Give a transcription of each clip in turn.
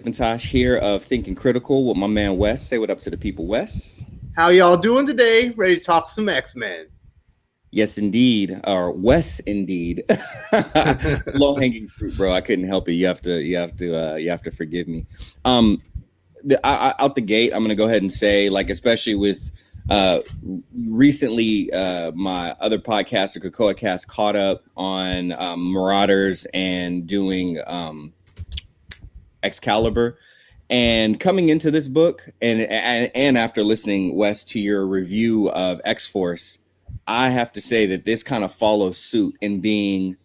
Skipntosh here of Thinking Critical with my man Wes. Say what up to the people, Wes. How y'all doing today? Ready to talk some X-Men? Yes, indeed, or Wes, indeed. Low hanging fruit, bro. I couldn't help it. You have to forgive me. Um, out the gate, I'm gonna go ahead and say, like, especially with uh recently, my other podcast, the Cocoa Cast, caught up on Marauders and doing Excalibur. And coming into this book, and after listening, Wes, to your review of X Force, I have to say that this kind of follows suit in being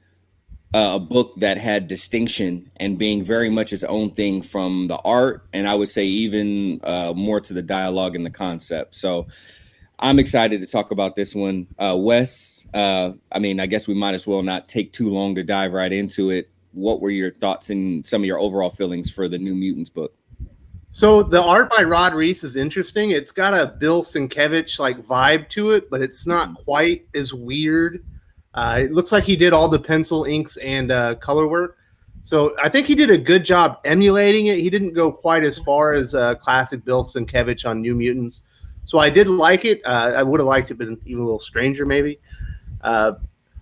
a book that had distinction and being very much its own thing from the art, and I would say even more to the dialogue and the concept. So I'm excited to talk about this one. Wes, I mean, I guess we might as well not take too long to dive right into it. What were your thoughts and some of your overall feelings for the New Mutants book? So the art by Rod Reis is interesting. It's got a Bill Sienkiewicz like vibe to it, but it's not quite as weird. It looks like he did all the pencil inks and color work. So I think he did a good job emulating it. He didn't go quite as far as classic Bill Sienkiewicz on New Mutants. So I did like it. I would have liked it, but even a little stranger maybe.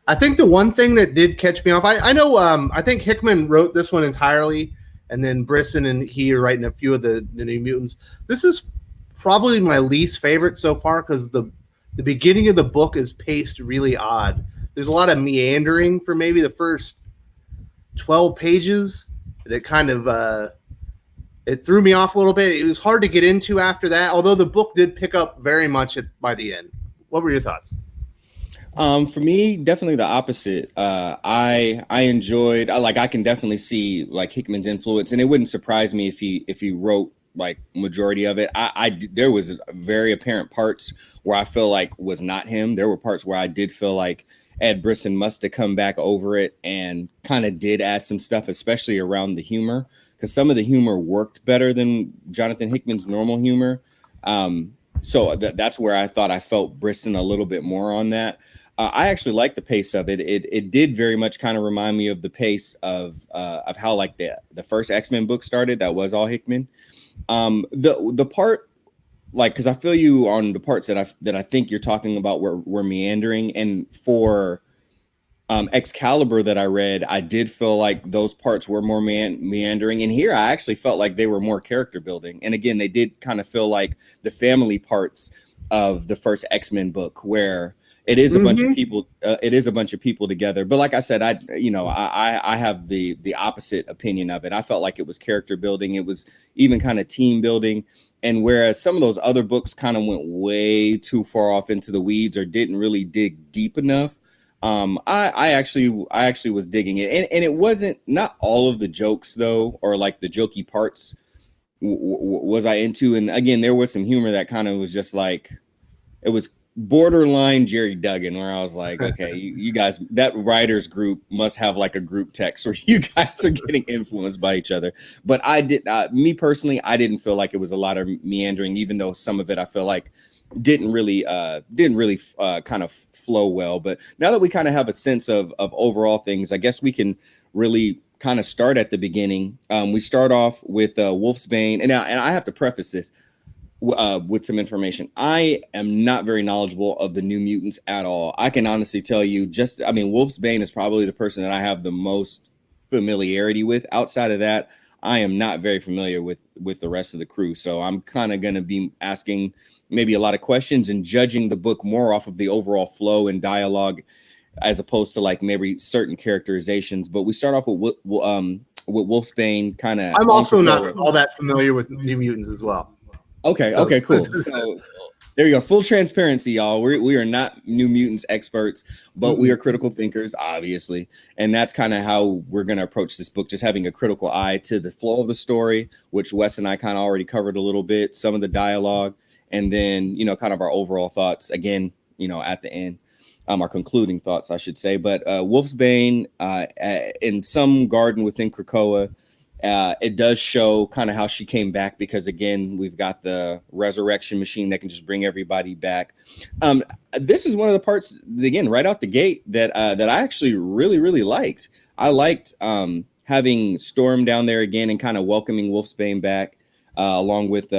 I think the one thing that did catch me off, I know, I think Hickman wrote this one entirely, and then Brisson and he are writing a few of the New Mutants. This is probably my least favorite so far because the beginning of the book is paced really odd. There's a lot of meandering for maybe the first 12 pages. It kind of it threw me off a little bit. It was hard to get into after that, although the book did pick up very much by the end. What were your thoughts? For me, definitely the opposite. I enjoyed. I can definitely see like Hickman's influence, and it wouldn't surprise me if he wrote like majority of it. There was very apparent parts where I feel like was not him. There were parts where I did feel like Ed Brisson must have come back over it and kind of did add some stuff, especially around the humor, because some of the humor worked better than Jonathan Hickman's normal humor. So that's where I thought I felt Brisson a little bit more on that. I actually like the pace of it. It did very much kind of remind me of the pace of how like the first X-Men book started. That was all Hickman. The part, like, because I feel you on the parts that I think you're talking about were meandering, and for Excalibur that I read, I did feel like those parts were more meandering. And here I actually felt like they were more character building. And again, they did kind of feel like the family parts of the first X-Men book, where it is a bunch of people. It is a bunch of people together. But like I said, I have the opposite opinion of it. I felt like it was character building. It was even kind of team building. And whereas some of those other books kind of went way too far off into the weeds or didn't really dig deep enough, I actually was digging it, and it wasn't, not all of the jokes though, or like the jokey parts was I into. And again, there was some humor that kind of was just like, it was borderline Jerry Duggan, where I was like, okay, you guys, that writers group must have like a group text where you guys are getting influenced by each other. But me personally, I didn't feel like it was a lot of meandering, even though some of it I feel like didn't really kind of flow well. But now that we kind of have a sense of overall things, I guess we can really kind of start at the beginning. We start off with Wolfsbane, and I have to preface this with some information. I am not very knowledgeable of the New Mutants at all. I can honestly tell you, Wolfsbane is probably the person that I have the most familiarity with. Outside of that, I am not very familiar with the rest of the crew. So I'm kind of going to be asking maybe a lot of questions and judging the book more off of the overall flow and dialogue, as opposed to like maybe certain characterizations. But we start off with Wolfsbane kind of. I'm also not all that familiar with New Mutants as well. Okay, cool. So there you go. Full transparency, y'all. We are not New Mutants experts, but we are critical thinkers, obviously. And that's kind of how we're going to approach this book, just having a critical eye to the flow of the story, which Wes and I kind of already covered a little bit, some of the dialogue, and then, kind of our overall thoughts, again, at the end, our concluding thoughts, I should say. But Wolfsbane, in some garden within Krakoa, it does show kind of how she came back, because again, we've got the resurrection machine that can just bring everybody back. This is one of the parts, again, right out the gate, that I actually really, really liked. I liked having Storm down there again and kind of welcoming Wolfsbane back, along with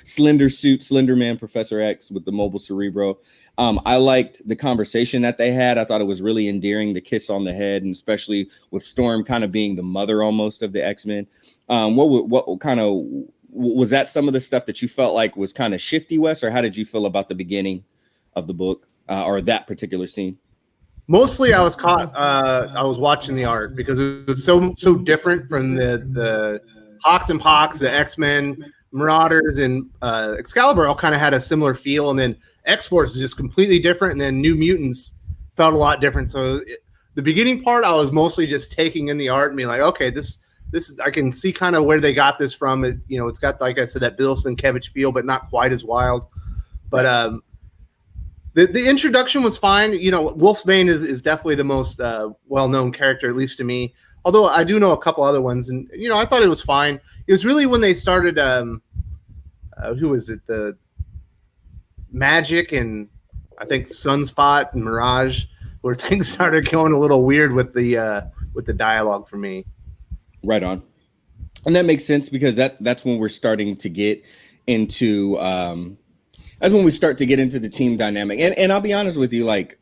Slender Man Professor X with the mobile Cerebro. I liked the conversation that they had. I thought it was really endearing, the kiss on the head, and especially with Storm kind of being the mother almost of the X-Men. What kind of was that some of the stuff that you felt like was kind of shifty, Wes, or how did you feel about the beginning of the book or that particular scene? Mostly, I was caught. I was watching the art because it was so different from the Hawks and Pox, the X-Men, Marauders, and Excalibur all kind of had a similar feel, and then X-Force is just completely different, and then New Mutants felt a lot different. So the beginning part, I was mostly just taking in the art and being like, okay, this is, I can see kind of where they got this from. It, you know, it's got, like I said, that Bill Sienkiewicz feel, but not quite as wild. But the introduction was fine. You know, Wolfsbane is definitely the most well-known character, at least to me. Although I do know a couple other ones, and you know, I thought it was fine. It was really when they started. Who was it? The Magic and I think Sunspot and Mirage, where things started going a little weird with the dialogue for me. Right on, and that makes sense because that's when we're starting to get into. That's when we start to get into the team dynamic, and I'll be honest with you, like.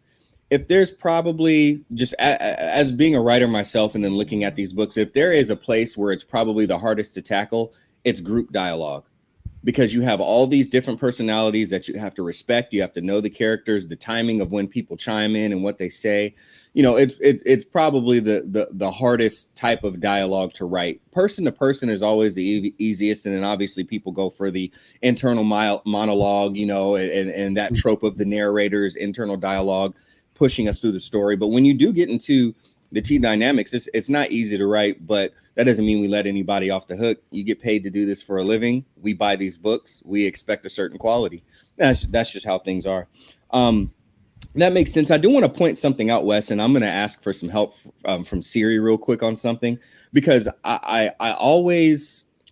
If there's probably just as being a writer myself and then looking at these books, if there is a place where it's probably the hardest to tackle, it's group dialogue, because you have all these different personalities that you have to respect. You have to know the characters, the timing of when people chime in and what they say. You know, it's probably the hardest type of dialogue to write. Person to person is always the easiest, and then obviously people go for the internal monologue, you know, and that trope of the narrator's internal dialogue pushing us through the story. But when you do get into the team dynamics, it's not easy to write, but that doesn't mean we let anybody off the hook. You get paid to do this for a living. We buy these books. We expect a certain quality. That's just how things are. That makes sense. I do want to point something out, Wes, and I'm going to ask for some help from Siri real quick on something, because I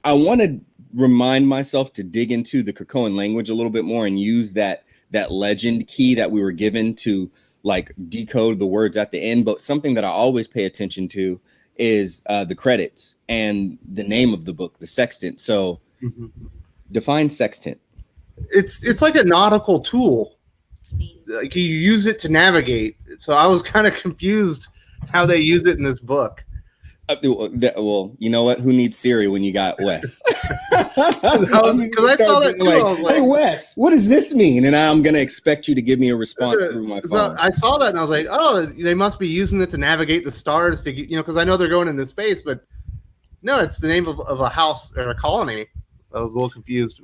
want to remind myself to dig into the Krakoan language a little bit more and use that legend key that we were given to like decode the words at the end. But something that I always pay attention to is the credits and the name of the book, the sextant. So define sextant. It's like a nautical tool. Like you use it to navigate. So I was kind of confused how they used it in this book. Well, you know what? Who needs Siri when you got Wes? Because I saw that too. Like, I was like, "Hey, Wes, what does this mean?" And I'm going to expect you to give me a response through my phone. So I saw that and I was like, "Oh, they must be using it to navigate the stars to get, you know, because I know they're going into space." But no, it's the name of a house or a colony. I was a little confused.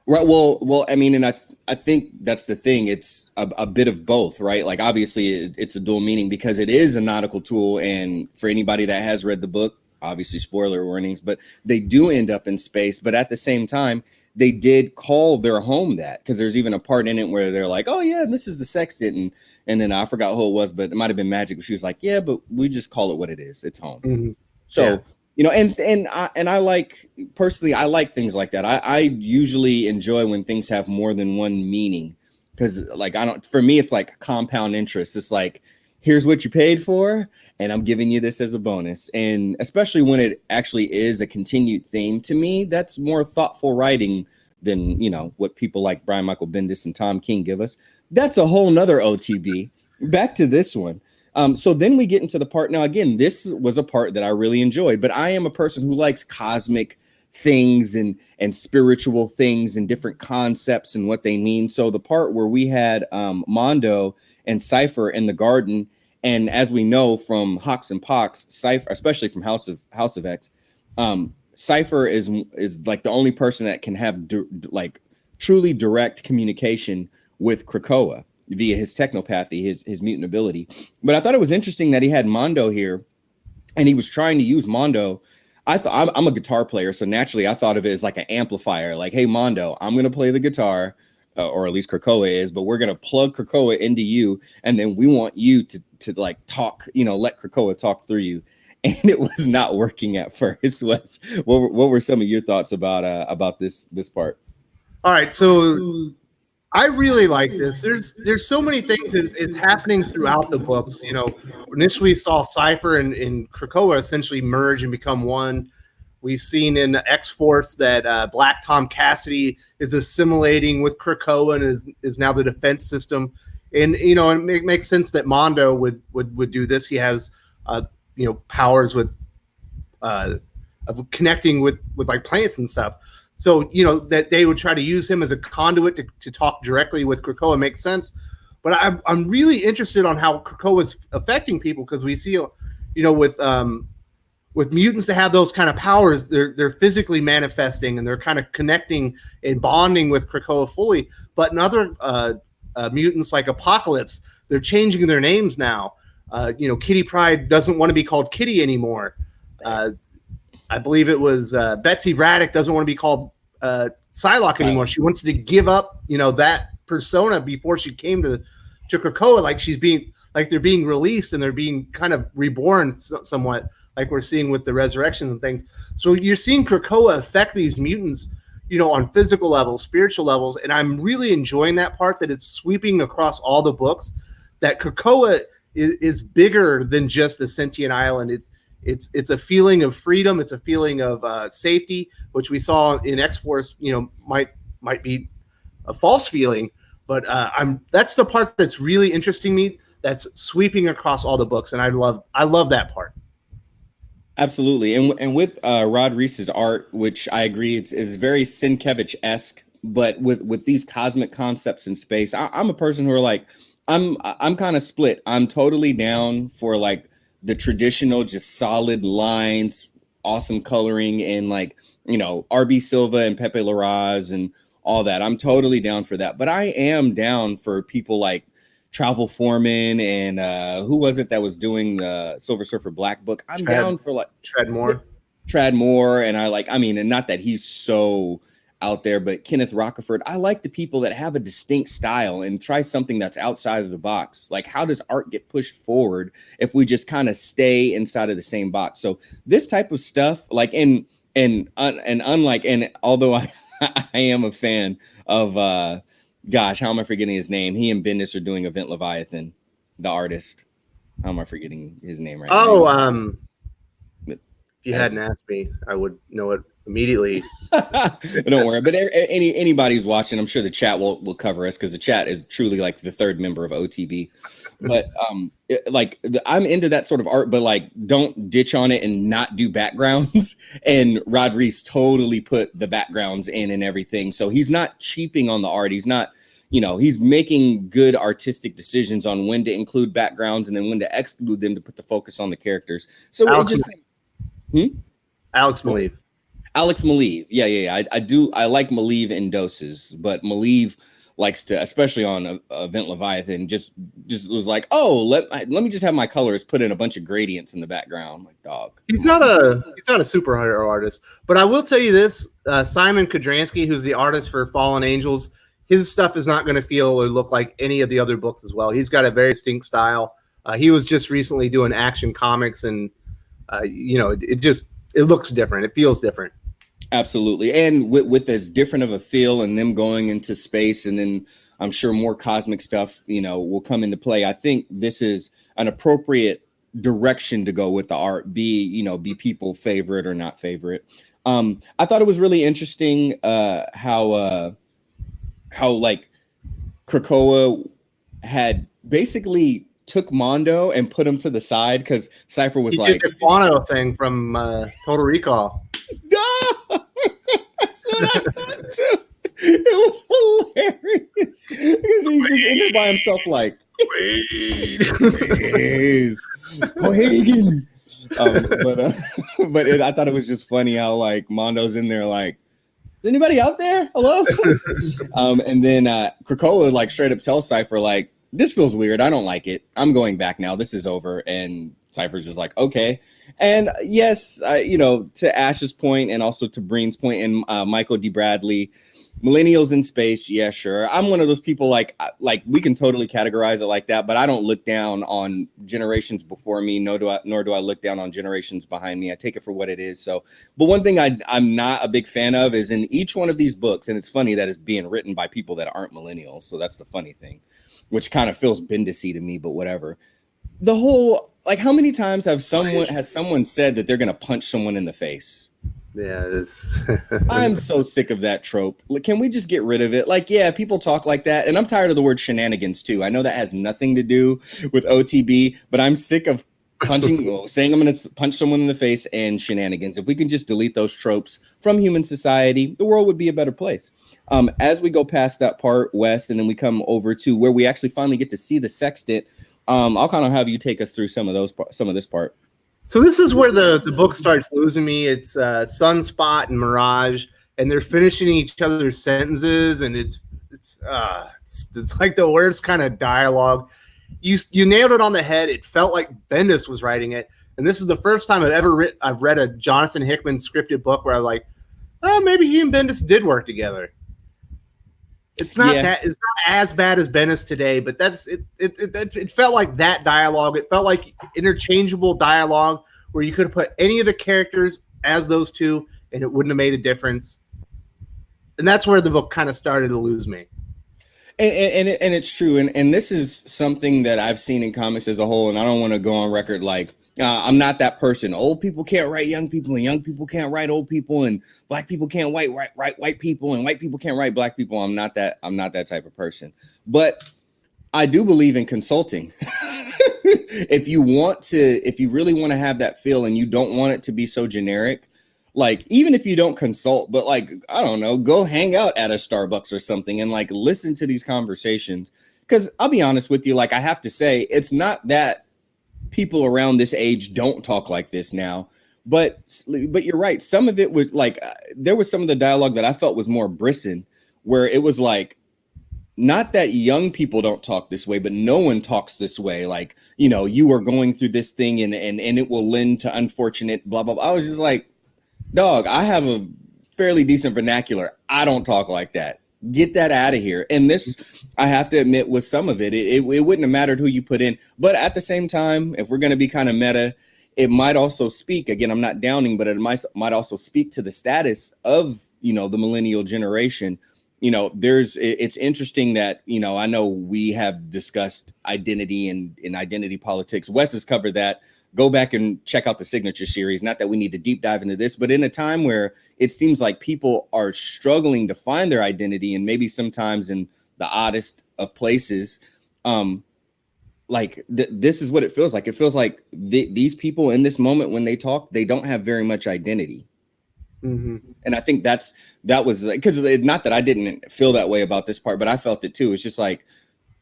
Right. Well, I mean, and I think that's the thing. It's a bit of both, right? Like, obviously, it's a dual meaning because it is a nautical tool. And for anybody that has read the book, obviously, spoiler warnings, but they do end up in space. But at the same time, they did call their home that, because there's even a part in it where they're like, "Oh, yeah, this is the sextant." And then I forgot who it was, but it might have been Magic. But she was like, "Yeah, but we just call it what it is. It's home." Mm-hmm. So. Yeah. You know, and I like, personally, I like things like that. I usually enjoy when things have more than one meaning, because like, for me, it's like compound interest. It's like, here's what you paid for, and I'm giving you this as a bonus. And especially when it actually is a continued theme, to me, that's more thoughtful writing than, you know, what people like Brian Michael Bendis and Tom King give us. That's a whole nother OTB. Back to this one. So then we get into the part. Now, again, this was a part that I really enjoyed, but I am a person who likes cosmic things and spiritual things and different concepts and what they mean. So the part where we had Mondo and Cypher in the garden, and as we know from Hawks and Pox, Cypher, especially from House of X, Cypher is like the only person that can have like truly direct communication with Krakoa via his technopathy, his mutant ability. But I thought it was interesting that he had Mondo here, and he was trying to use Mondo. I'm a guitar player, so naturally I thought of it as like an amplifier. Like, hey, Mondo, I'm going to play the guitar, or at least Krakoa is, but we're going to plug Krakoa into you, and then we want you to like talk, you know, let Krakoa talk through you. And it was not working at first. What were some of your thoughts about this part? All right, so I really like this. There's so many things. It's happening throughout the books. Initially saw Cypher and Krakoa essentially merge and become one. We've seen in X-Force that Black Tom Cassidy is assimilating with Krakoa and is now the defense system. And it makes sense that Mondo would do this. He has powers with of connecting with like plants and stuff. So that they would try to use him as a conduit to talk directly with Krakoa makes sense. But I'm really interested on how Krakoa is affecting people, because we see with mutants that have those kind of powers, they're physically manifesting and they're kind of connecting and bonding with Krakoa fully. But in other mutants like Apocalypse, they're changing their names now. Kitty Pryde doesn't want to be called Kitty anymore. I believe it was Betsy Braddock doesn't want to be called Psylocke anymore. She wants to give up, that persona before she came to Krakoa. Like they're being released and they're being kind of reborn somewhat, like we're seeing with the resurrections and things. So you're seeing Krakoa affect these mutants, on physical levels, spiritual levels, and I'm really enjoying that part, that it's sweeping across all the books. That Krakoa is bigger than just a sentient island. It's a feeling of freedom. It's a feeling of safety, which we saw in X-Force, might be a false feeling, but that's the part that's really interesting me. That's sweeping across all the books, and I love that part. Absolutely, and with Rod Reis's art, which I agree is very Sienkiewicz-esque, but with these cosmic concepts in space, I'm a person who are like, I'm kind of split. I'm totally down for like the traditional, just solid lines, awesome coloring, and like RB Silva and Pepe Larraz and all that. I'm totally down for that, but I am down for people like Travel Foreman and who was it that was doing the Silver Surfer Black Book? I'm down for like Trad Moore, and and not that he's so out there, but Kenneth Rockeford. I like the people that have a distinct style and try something that's outside of the box. Like, how does art get pushed forward if we just kind of stay inside of the same box? So this type of stuff, like and although I am a fan of gosh, how am I forgetting his name? He and Bendis are doing Event Leviathan, the artist. How am I forgetting his name right now? If you hadn't asked me, I would know it immediately. Don't worry. But anybody who's watching, I'm sure the chat will cover us, because the chat is truly like the third member of OTB. But I'm into that sort of art, but like don't ditch on it and not do backgrounds. And Rod Reis totally put the backgrounds in and everything. So he's not cheaping on the art. He's not, he's making good artistic decisions on when to include backgrounds and then when to exclude them to put the focus on the characters. So Alex Maleev. Alex Maleev. Yeah. I like Maleev in doses, but Maleev likes to, especially on Event Leviathan, just was like, oh, let me just have my colors put in a bunch of gradients in the background. Like, dog. He's not a superhero artist, but I will tell you this: Simon Kodransky, who's the artist for Fallen Angels, his stuff is not going to feel or look like any of the other books as well. He's got a very distinct style. He was just recently doing Action Comics, and it looks different. It feels different. Absolutely. And with as different of a feel and them going into space, and then I'm sure more cosmic stuff, will come into play. I think this is an appropriate direction to go with the art, be people favorite or not favorite. I thought it was really interesting how like Krakoa had basically took Mondo and put him to the side, because Cypher was like the Guano thing from Total Recall. No, that's what I thought too. It was hilarious because he's just in there by himself, like, Cohagen. But I thought it was just funny how like Mondo's in there, like, is anybody out there? Hello. And then Krakoa like straight up tells Cypher, like, this feels weird. I don't like it. I'm going back now. This is over. And Cypher's just like, okay. And yes, to Ash's point and also to Breen's point and Michael D. Bradley, millennials in space, yeah, sure. I'm one of those people like we can totally categorize it like that, but I don't look down on generations before me, nor do I look down on generations behind me. I take it for what it is. So, but one thing I'm not a big fan of is in each one of these books, and it's funny that it's being written by people that aren't millennials. So that's the funny thing, which kind of feels Bendis-y to me, but whatever. The whole, like, how many times has someone said that they're going to punch someone in the face? Yeah, I'm so sick of that trope. Can we just get rid of it? Like, yeah, people talk like that, and I'm tired of the word shenanigans too. I know that has nothing to do with OTB, but I'm sick of saying I'm going to punch someone in the face and shenanigans. If we can just delete those tropes from human society, the world would be a better place. As we go past that part, Wes, and then we come over to where we actually finally get to see the sextant. I'll kind of have you take us through some of this part. So this is where the book starts losing me. It's Sunspot and Mirage, and they're finishing each other's sentences, and it's like the worst kind of dialogue. You nailed it on the head. It felt like Bendis was writing it, and this is the first time I've read a Jonathan Hickman scripted book where I was like, oh, maybe he and Bendis did work together. It's not it's not as bad as Bendis today, but it felt like that dialogue. It felt like interchangeable dialogue where you could have put any of the characters as those two and it wouldn't have made a difference. And that's where the book kind of started to lose me. And it's true. And this is something that I've seen in comics as a whole. And I don't want to go on record like, I'm not that person. Old people can't write young people, and young people can't write old people, and black people can't write white people, and white people can't write black people. I'm not that type of person. But I do believe in consulting. If you really want to have that feel and you don't want it to be so generic, like even if you don't consult, but like, I don't know, go hang out at a Starbucks or something and like listen to these conversations. Because I'll be honest with you, like I have to say, it's not that people around this age don't talk like this now, but you're right. Some of it was like there was some of the dialogue that I felt was more Brisson, where it was like not that young people don't talk this way, but no one talks this way. Like, you are going through this thing and it will lend to unfortunate blah blah blah. I was just like, dog, I have a fairly decent vernacular. I don't talk like that. Get that out of here. And this, I have to admit, was some of it. It wouldn't have mattered who you put in. But at the same time, if we're going to be kind of meta, it might also speak, again, I'm not downing, but it might also speak to the status of, the millennial generation. It's interesting that, I know we have discussed identity and identity politics. Wes has covered that. Go back and check out the Signature series. Not that we need to deep dive into this, but in a time where it seems like people are struggling to find their identity, and maybe sometimes in the oddest of places, this is what it feels like. It feels like these people in this moment, when they talk, they don't have very much identity. Mm-hmm. And I think that was because not that I didn't feel that way about this part, but I felt it too. It's just like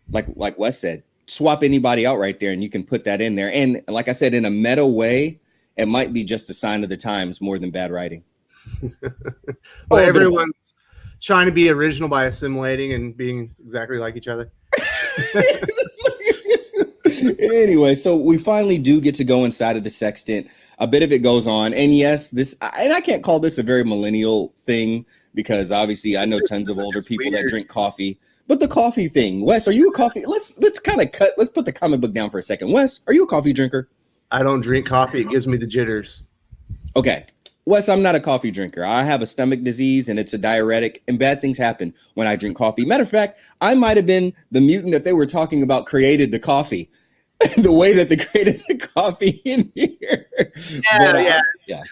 Wes said, swap anybody out right there and you can put that in there. And like I said, in a meta way, it might be just a sign of the times more than bad writing. Well, everyone's trying to be original by assimilating and being exactly like each other. Anyway, so we finally do get to go inside of the sextant. A bit of it goes on. And yes, I can't call this a very millennial thing because obviously I know tons of older people that drink coffee. But the coffee thing, Wes, are you a coffee? Let's kind of let's put the comic book down for a second. Wes, are you a coffee drinker? I don't drink coffee. It gives me the jitters. Okay. Wes, I'm not a coffee drinker. I have a stomach disease and it's a diuretic, and bad things happen when I drink coffee. Matter of fact, I might have been the mutant that they were talking about created the coffee. The way that they created the coffee in here. Yeah.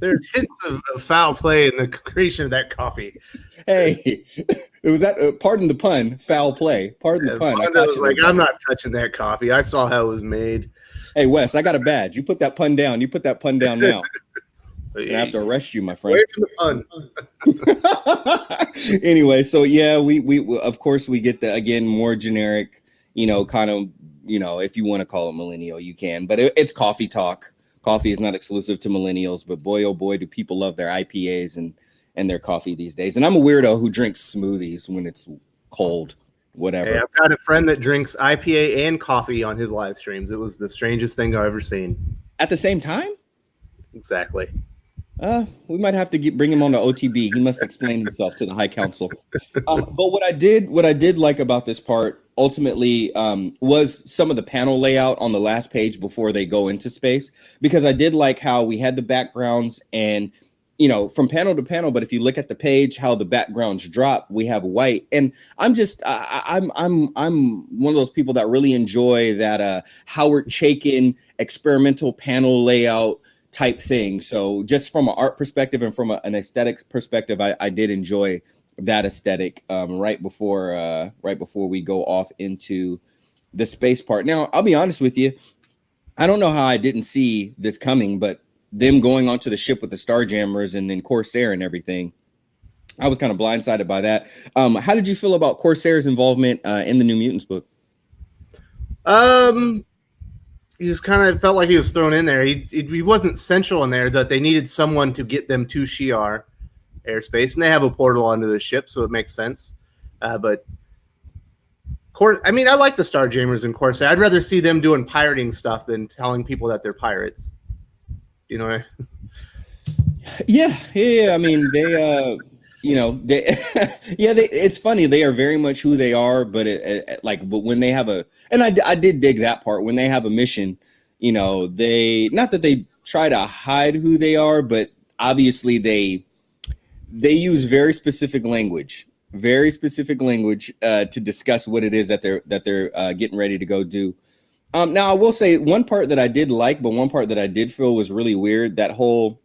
There's hints of foul play in the creation of that coffee. Hey, it was that, pardon the pun, foul play. Pardon the pun. I'm not touching that coffee. I saw how it was made. Hey, Wes, I got a badge. You put that pun down. You put that pun down now. I have to arrest you, my friend. Wait for the pun. Anyway, so yeah, we of course we get the, again, more generic, kind of, if you want to call it millennial, you can, but it's coffee talk. Coffee is not exclusive to millennials, but boy, oh boy, do people love their IPAs and their coffee these days. And I'm a weirdo who drinks smoothies when it's cold. whatever. Hey, I've got a friend that drinks IPA and coffee on his live streams. It was the strangest thing I've ever seen. At the same time? Exactly. We might have to bring him on to OTB. He must explain himself to the High Council. But what I did like about this part ultimately was some of the panel layout on the last page before they go into space, because I did like how we had the backgrounds and from panel to panel. But if you look at the page, how the backgrounds drop, we have white, and I'm one of those people that really enjoy that Howard Chaykin experimental panel layout type thing. So just from an art perspective and from an aesthetic perspective, I did enjoy that aesthetic right before we go off into the space part. Now, I'll be honest with you, I don't know how I didn't see this coming, but them going onto the ship with the Starjammers and then Corsair and everything, I was kind of blindsided by that. How did you feel about Corsair's involvement in the New Mutants book? He just kind of felt like he was thrown in there. He wasn't central in there, that they needed someone to get them to Shi'ar airspace, and they have a portal onto the ship, so it makes sense. But I like the Starjammers and Corsair. I'd rather see them doing pirating stuff than telling people that they're pirates. You know what Yeah. I mean, they it's funny, they are very much who they are, but but when they have I did dig that part, when they have a mission, they, not that they try to hide who they are, but obviously they use very specific language to discuss what it is that they're getting ready to go do. Now I will say one part that I did like, but one part that I did feel was really weird, that whole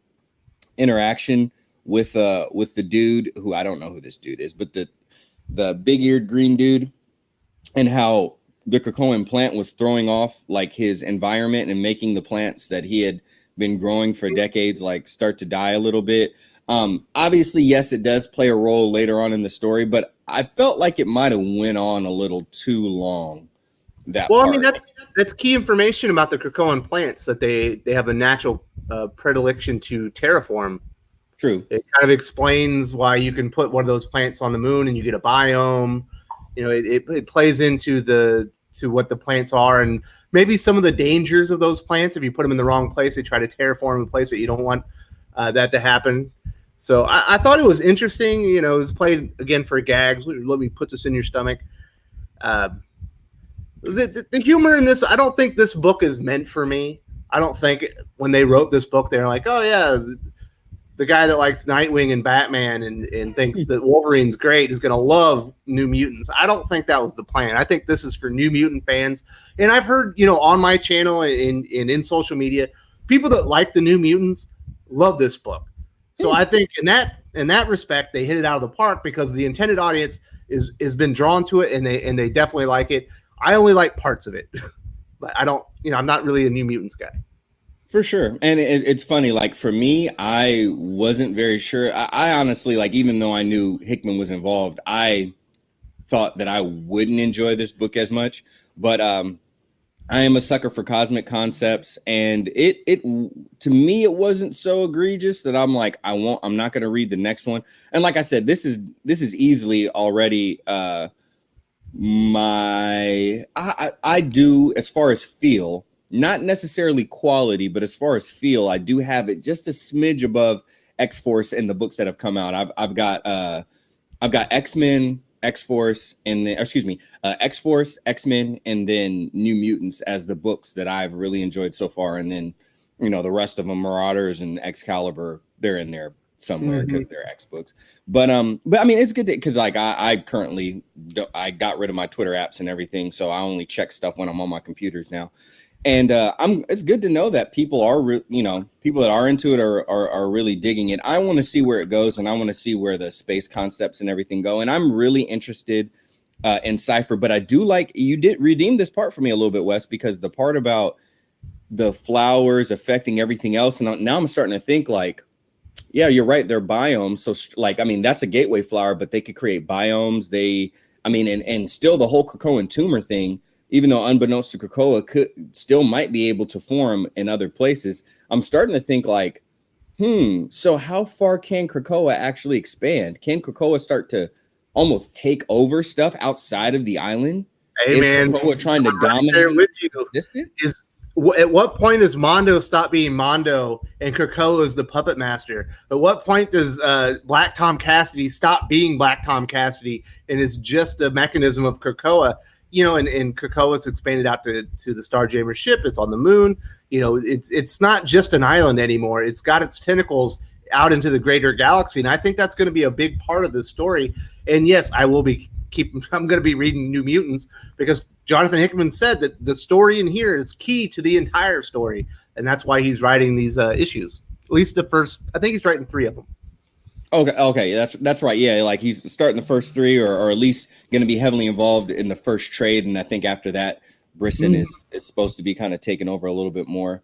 interaction with the dude, who I don't know who this dude is, but the big-eared green dude, and how the Krakoan plant was throwing off like his environment and making the plants that he had been growing for decades like start to die a little bit. Obviously, yes, it does play a role later on in the story, but I felt like it might have went on a little too long. I mean, that's key information about the Krakoan plants, that they have a natural predilection to terraform. True. It kind of explains why you can put one of those plants on the moon and you get a biome. It plays into what the plants are, and maybe some of the dangers of those plants. If you put them in the wrong place, they try to terraform a place that you don't want that to happen. So I thought it was interesting. It was played again for gags. Let me put this in your stomach. The humor in this, I don't think this book is meant for me. I don't think when they wrote this book, they're like, oh yeah, the guy that likes Nightwing and Batman and thinks that Wolverine's great is going to love New Mutants. I don't think that was the plan. I think this is for New Mutant fans. And I've heard, on my channel and in social media, people that like the New Mutants love this book. So I think in that respect, they hit it out of the park, because the intended audience is been drawn to it, and they definitely like it. I only like parts of it, but I don't, I'm not really a New Mutants guy. For sure. And it's funny, like for me, I wasn't very sure. I honestly, like, even though I knew Hickman was involved, I thought that I wouldn't enjoy this book as much. But I am a sucker for cosmic concepts, and it to me, it wasn't so egregious that I'm like, I'm not going to read the next one. And like I said, this is easily already I do, as far as feel, not necessarily quality, but as far as feel, I do have it just a smidge above X-Force in the books that have come out. I've got X-Men, X-Force, and then, X-Force, X-Men, and then New Mutants as the books that I've really enjoyed so far. And then, the rest of them, Marauders and Excalibur, they're in there somewhere because they're X books. But I mean, it's good because like I currently got rid of my Twitter apps and everything, so I only check stuff when I'm on my computers now. And it's good to know that people are, people that are into it are really digging it. I want to see where it goes, and I want to see where the space concepts and everything go. And I'm really interested in Cypher, but I do like, you did redeem this part for me a little bit, Wes, because the part about the flowers affecting everything else, and now I'm starting to think like, yeah, you're right, they're biomes. So like, I mean, that's a gateway flower, but they could create biomes. And still the whole Krakoan tumor thing, even though unbeknownst to Krakoa still might be able to form in other places. I'm starting to think like, so how far can Krakoa actually expand? Can Krakoa start to almost take over stuff outside of the island? Hey, Is man, Krakoa trying to I'm right dominate there with you. distance? At what point does Mondo stop being Mondo and Krakoa is the puppet master? At what point does Black Tom Cassidy stop being Black Tom Cassidy and is just a mechanism of Krakoa? You know, and Krakoa's expanded out to the Starjammer ship. It's on the moon. You know, it's not just an island anymore. It's got its tentacles out into the greater galaxy, and I think that's going to be a big part of this story. And yes, I'm going to be reading New Mutants because Jonathan Hickman said that the story in here is key to the entire story, and that's why he's writing these issues. At least the first, I think he's writing 3 of them. Okay, that's right. Yeah, like he's starting the first 3, or at least going to be heavily involved in the first trade, and I think after that, Brisson is supposed to be kind of taking over a little bit more.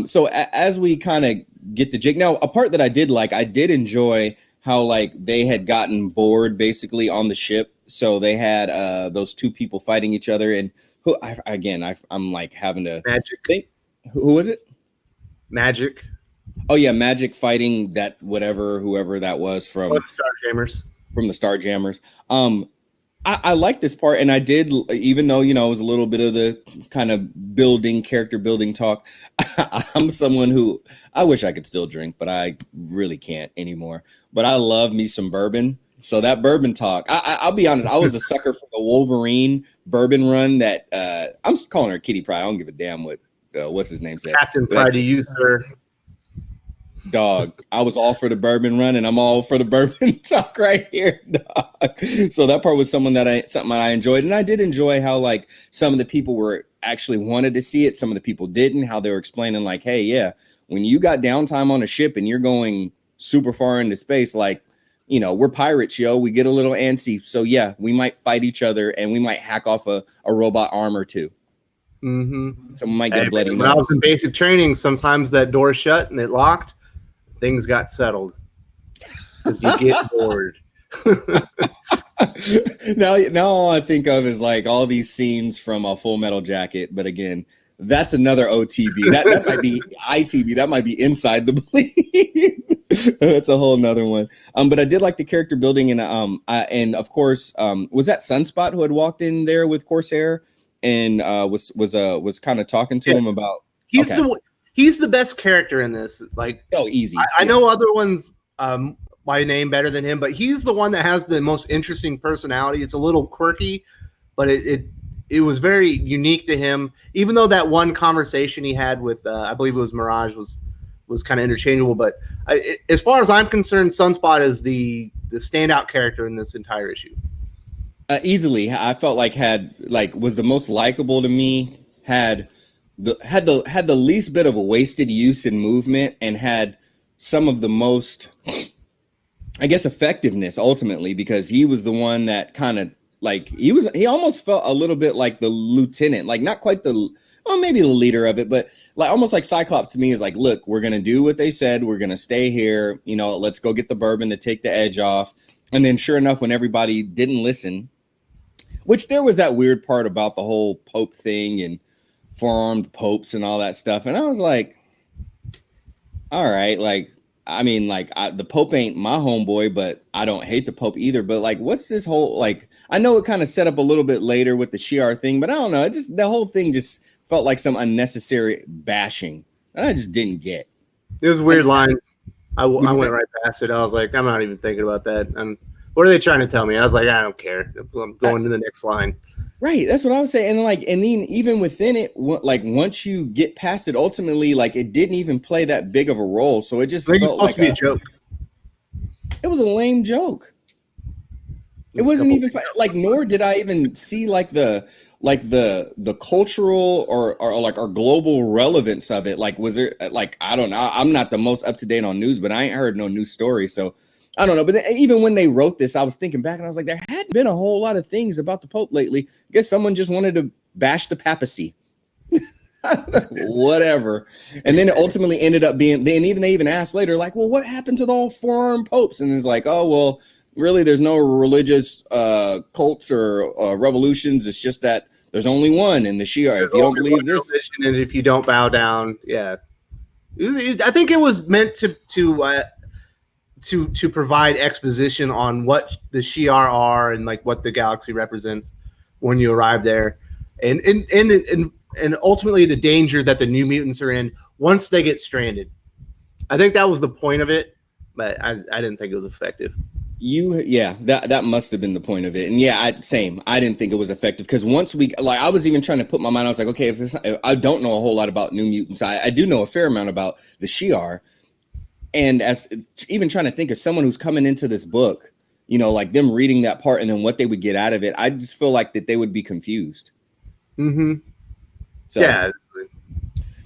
So as we kind of get the jig, now a part that I did enjoy how like they had gotten bored basically on the ship. So they had those 2 people fighting each other, and I'm like having to Magic. think, who was it? Magic. Oh yeah, Magic fighting that whoever that was from the Starjammers. From the Starjammers. I like this part, and I did, even though, you know, it was a little bit of the kind of character building talk. I'm someone who, I wish I could still drink, but I really can't anymore. But I love me some bourbon. So that bourbon talk, I'll be honest, I was a sucker for the Wolverine bourbon run that I'm calling her Kitty Pryde. I don't give a damn what's his name said. Captain Pryde to use her. Dog, I was all for the bourbon run, and I'm all for the bourbon talk right here, dog. So that part was something that I enjoyed, and I did enjoy how like some of the people were actually wanted to see it, some of the people didn't. How they were explaining like, hey, yeah, when you got downtime on a ship and you're going super far into space, like, you know, we're pirates, yo. We get a little antsy, so yeah, we might fight each other, and we might hack off a robot arm or two. Mm-hmm. So we might get a bloody nose. When I was in basic training, sometimes that door shut and it locked. Things got settled because you get bored. now all I think of is like all these scenes from a Full Metal Jacket, but again, that's another OTB. That might be ITB. That might be Inside the Bleed. That's a whole nother one. But I did like the character building, and of course, was that Sunspot who had walked in there with Corsair and was kind of talking to him about. He's the best character in this. Like, easy. I know other ones by name better than him, but he's the one that has the most interesting personality. It's a little quirky, but it was very unique to him. Even though that one conversation he had with, I believe it was Mirage, was kind of interchangeable. But as far as I'm concerned, Sunspot is the standout character in this entire issue. Easily, I felt was the most likable to me. Had the least bit of a wasted use in movement, and had some of the most, I guess, effectiveness ultimately, because he was the one that kind of like he almost felt a little bit like the lieutenant, like not quite maybe the leader of it, but like almost like Cyclops to me is like, look, we're gonna do what they said, we're gonna stay here, you know, let's go get the bourbon to take the edge off. And then sure enough, when everybody didn't listen, which there was that weird part about the whole Pope thing and four-armed popes and all that stuff, and I was like, all right, like, I mean, like, the Pope ain't my homeboy, but I don't hate the Pope either. But like, what's this whole, like, I know it kind of set up a little bit later with the Shi'ar thing, but I don't know, the whole thing just felt like some unnecessary bashing, and I just didn't get. It was a weird line. I went right past it. I was like, I'm not even thinking about that. What are they trying to tell me? I was like, I don't care. I'm going to the next line. Right, that's what I was saying. And then even within it, like once you get past it, ultimately, like it didn't even play that big of a role. So it just felt supposed to be a joke. It was a lame joke. It wasn't even like, nor did I even see like the cultural or like our global relevance of it. Like, was there, like, I don't know. I'm not the most up to date on news, but I ain't heard no news story. So I don't know. But then, even when they wrote this, I was thinking back and I was like, there hadn't been a whole lot of things about the Pope lately. I guess someone just wanted to bash the papacy. Whatever. And then it ultimately ended up being, they even asked later, like, well, what happened to the all four-armed popes? And it's like, oh, well, really, there's no religious cults or revolutions. It's just that there's only one in the Shi'ar. If you don't believe this, and if you don't bow down, yeah. I think it was meant to to provide exposition on what the Shi'ar are and like what the galaxy represents when you arrive there, and ultimately the danger that the New Mutants are in once they get stranded. I think that was the point of it, but I didn't think it was effective. That must have been the point of it. And yeah, I didn't think it was effective because once I was even trying to put my mind, I was like, okay, if I don't know a whole lot about New Mutants, I do know a fair amount about the Shi'ar. And as even trying to think of someone who's coming into this book, like them reading that part and then what they would get out of it, I just feel like that they would be confused. Mm-hmm. So, yeah.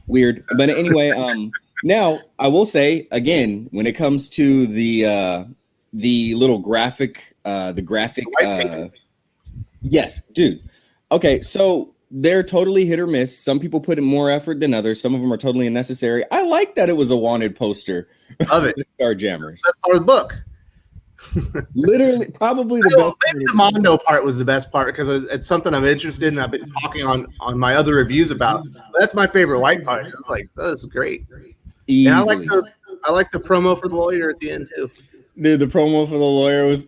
Weird. But anyway, now I will say again, when it comes to the little graphic, yes, dude. Okay, so they're totally hit or miss. Some people put in more effort than others. Some of them are totally unnecessary. I like that it was a wanted poster of it. Starjammers. That's part of the book. Literally, probably the best. Maybe the Mondo part was the best part because it's something I'm interested in. I've been talking on my other reviews about. That's my favorite white part. It's like, oh, this is great. Easily. And I like the promo for the lawyer at the end too. Dude, the promo for the lawyer was.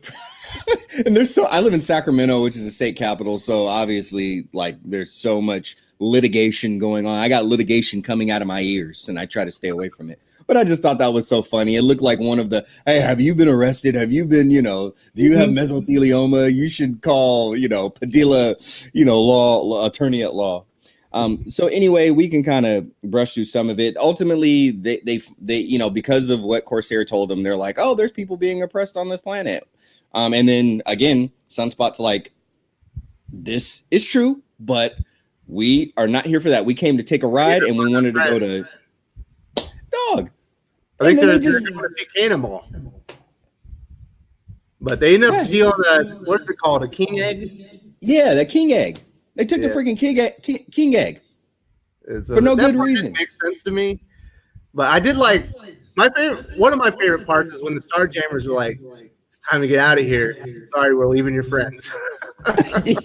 And I live in Sacramento, which is the state capital, so obviously, like, there's so much litigation going on. I got litigation coming out of my ears, and I try to stay away from it. But I just thought that was so funny. It looked like one of the, hey, have you been arrested? Have you been, do you have mesothelioma? You should call, Padilla, law attorney at law. So anyway, we can kind of brush through some of it. Ultimately, they because of what Corsair told them, they're like, oh, there's people being oppressed on this planet. And then again, Sunspot's like, this is true, but we are not here for that. We came to take a ride, and we wanted to go to Dog. I think they're just going to see Cannonball. But they end up stealing what's it called, a king egg? Yeah, the king egg. They took the freaking king egg for no good reason. Makes sense to me. But I did like one of my favorite parts is when the Starjammers were like, it's time to get out of here. Sorry, we're leaving your friends.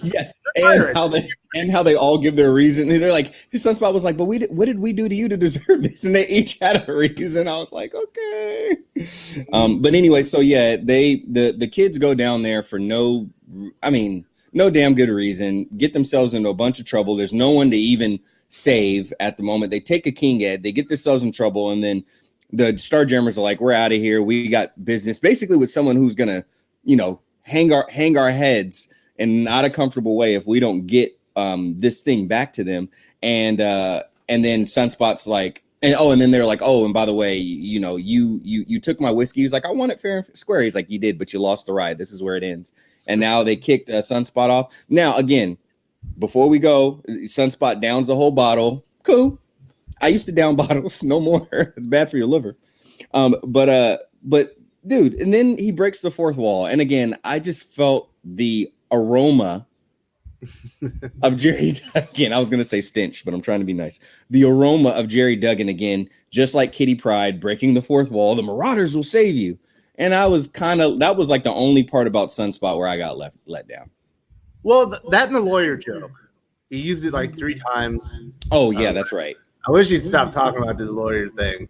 Yes, and how they all give their reason. And they're like, his Sunspot was like, but what did we do to you to deserve this? And they each had a reason. I was like, okay. But anyway, so yeah, the kids go down there for no damn good reason. Get themselves into a bunch of trouble. There's no one to even save at the moment. They take a king egg. They get themselves in trouble, and then the Starjammers are like, we're out of here. We got business basically with someone who's going to, hang our heads in not a comfortable way if we don't get this thing back to them. And then Sunspot's like, and then they're like, oh, and by the way, you took my whiskey. He's like, I want it fair and square. He's like, you did, but you lost the ride. This is where it ends. And now they kicked Sunspot off. Now, again, before we go, Sunspot downs the whole bottle. Cool. I used to down bottles, no more. It's bad for your liver. But dude, and then he breaks the fourth wall. And again, I just felt the aroma of Jerry Duggan. I was going to say stench, but I'm trying to be nice. The aroma of Jerry Duggan again, just like Kitty Pryde breaking the fourth wall. The Marauders will save you. And that was like the only part about Sunspot where I got let down. Well, that and the lawyer joke. He used it like 3 times. Oh, yeah, that's right. I wish he'd stop talking about this lawyer thing.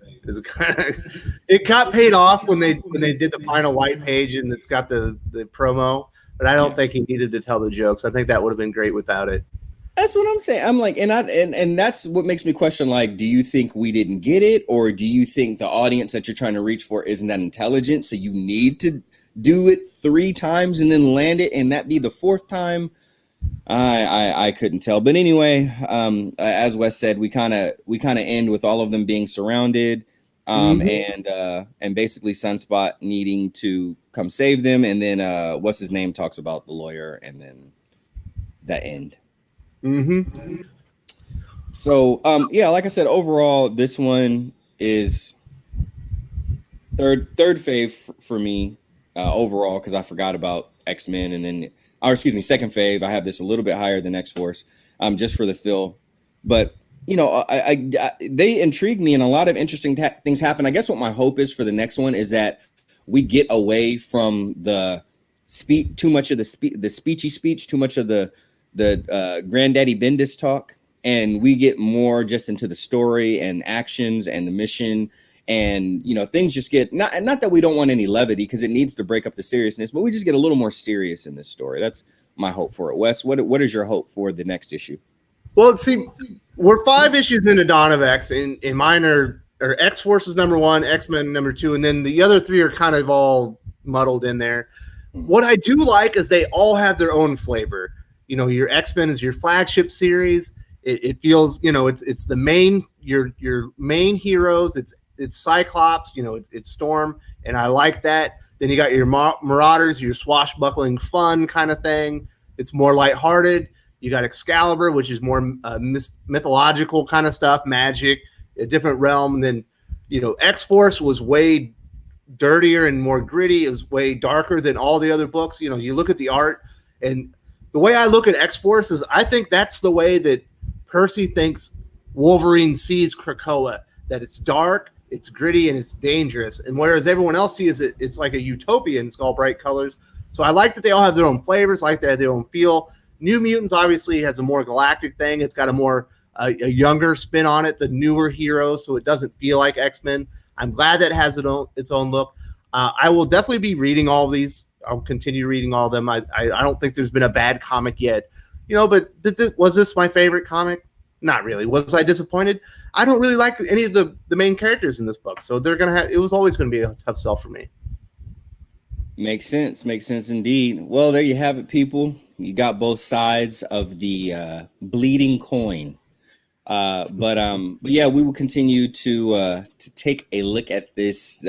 It got paid off when they did the final white page and it's got the promo, but I don't think he needed to tell the jokes. I think that would have been great without it. That's what I'm saying. I'm like, and that's what makes me question, like, do you think we didn't get it, or do you think the audience that you're trying to reach for isn't that intelligent, so you need to do it 3 times and then land it and that be the 4th time? I couldn't tell. But anyway, as Wes said, we kind of end with all of them being surrounded, and basically Sunspot needing to come save them, and then what's his name talks about the lawyer, and then that end. Mm-hmm. So like I said, overall this one is third fave for me overall, because I forgot about X-Men, and then second fave. I have this a little bit higher than X-Force, just for the feel. But they intrigue me, and a lot of interesting things happen. I guess what my hope is for the next one is that we get away from the too much of the speechy speech, too much of the Granddaddy Bendis talk, and we get more just into the story and actions and the mission and things just get not that we don't want any levity, because it needs to break up the seriousness, but we just get a little more serious in this story. That's my hope for it. Wes, what is your hope for the next issue? Well, see, we're 5 issues into Dawn of X, and mine are X-Force is number 1, X-Men number 2, and then the other 3 are kind of all muddled in there. What I do like is they all have their own flavor. Your X-Men is your flagship series. It feels, it's the main your main heroes. It's Cyclops, it's Storm, and I like that. Then you got your Marauders, your swashbuckling fun kind of thing. It's more lighthearted. You got Excalibur, which is more mythological kind of stuff, magic, a different realm. And then, X-Force was way dirtier and more gritty. It was way darker than all the other books. You look at the art, and the way I look at X-Force is I think that's the way that Percy thinks Wolverine sees Krakoa, that it's dark, it's gritty, and it's dangerous. And whereas everyone else sees it, it's like a utopia, and it's all bright colors. So I like that they all have their own flavors, I like they have their own feel. New Mutants obviously has a more galactic thing. It's got a more a younger spin on it, the newer heroes, so it doesn't feel like X-Men. I'm glad that it has its own look. I will definitely be reading all of these. I'll continue reading all of them. I don't think there's been a bad comic yet. But was this my favorite comic? Not really. Was I disappointed? I don't really like any of the main characters in this book, so it was always going to be a tough sell for me. Makes sense indeed. Well, there you have it, people. You got both sides of the bleeding coin. But yeah, we will continue to take a look at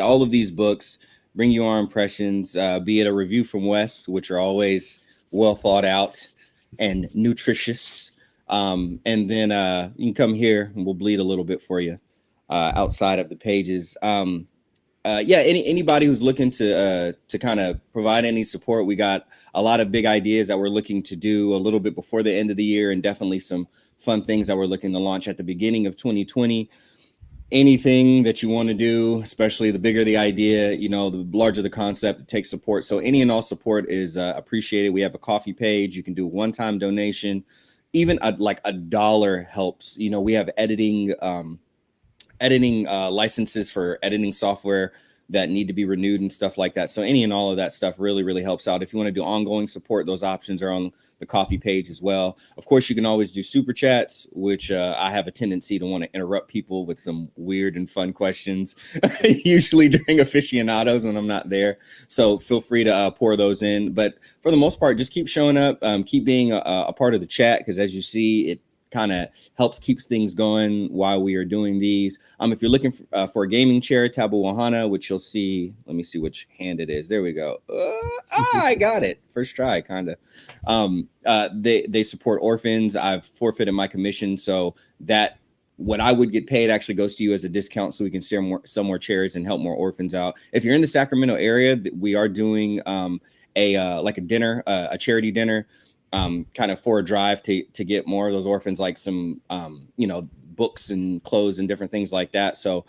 all of these books, bring you our impressions, be it a review from Wes, which are always well thought out and nutritious. And then you can come here and we'll bleed a little bit for you outside of the pages. Yeah, anybody who's looking to kind of provide any support, we got a lot of big ideas that we're looking to do a little bit before the end of the year, and definitely some fun things that we're looking to launch at the beginning of 2020. Anything that you want to do, especially the bigger the idea, the larger the concept, it takes support. So any and all support is appreciated. We have a coffee page. You can do a one-time donation. Even like $1 helps. We have editing licenses for editing software that need to be renewed and stuff like that. So any and all of that stuff really, really helps out. If you want to do ongoing support, those options are on the coffee page as well. Of course, you can always do super chats, which I have a tendency to want to interrupt people with some weird and fun questions, usually during aficionados when I'm not there. So feel free to pour those in. But for the most part, just keep showing up, keep being a part of the chat, because as you see, it kind of helps keeps things going while we are doing these. If you're looking for a gaming chair, Tabu Wahana, which you'll see, let me see which hand it is. There we go. I got it. First try, kind of. They support orphans. I've forfeited my commission, so that what I would get paid actually goes to you as a discount, so we can sell more chairs and help more orphans out. If you're in the Sacramento area, we are doing a dinner, a charity dinner, kind of for a drive to get more of those orphans, like some books and clothes and different things like that. So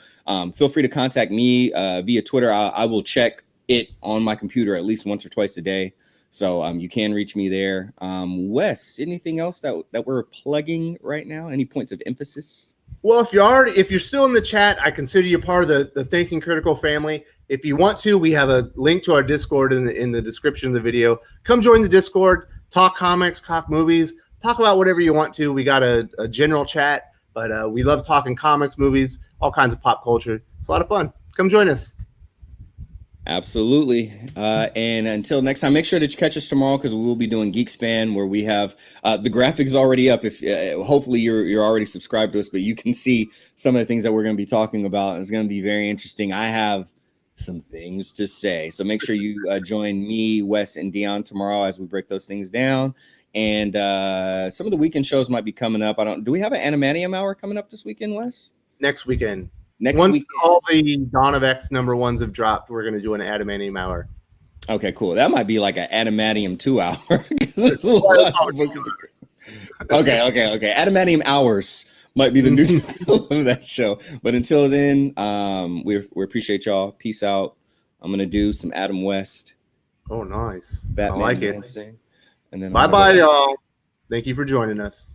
feel free to contact me via Twitter. I will check it on my computer at least once or twice a day, so you can reach me there. Wes, anything else that we're plugging right now? Any points of emphasis? Well, if you're still in the chat, I consider you part of the Thinking Critical family. If you want to, we have a link to our Discord in the description of the video. Come join the Discord. Talk comics, talk movies, talk about whatever you want to. We got a general chat, but we love talking comics, movies, all kinds of pop culture. It's a lot of fun. Come join us. Absolutely. And until next time, make sure that you catch us tomorrow, because we will be doing Geek Span, where we have the graphics already up. If hopefully you're already subscribed to us, but you can see some of the things that we're going to be talking about. It's going to be very interesting. I have some things to say, so make sure you join me, Wes, and Dion tomorrow as we break those things down. And some of the weekend shows might be coming up. Do we have an Animanium hour coming up this weekend, Wes? Next weekend. Once weekend. All the Dawn of X #1s have dropped, we're going to do an Animanium hour. Okay, cool. That might be like an Animanium 2 hour. Okay. Animanium hours might be the new title of that show. But until then, we appreciate y'all. Peace out. I'm gonna do some Adam West. Oh, nice. Batman I like it. dancing. And then bye, y'all. Thank you for joining us.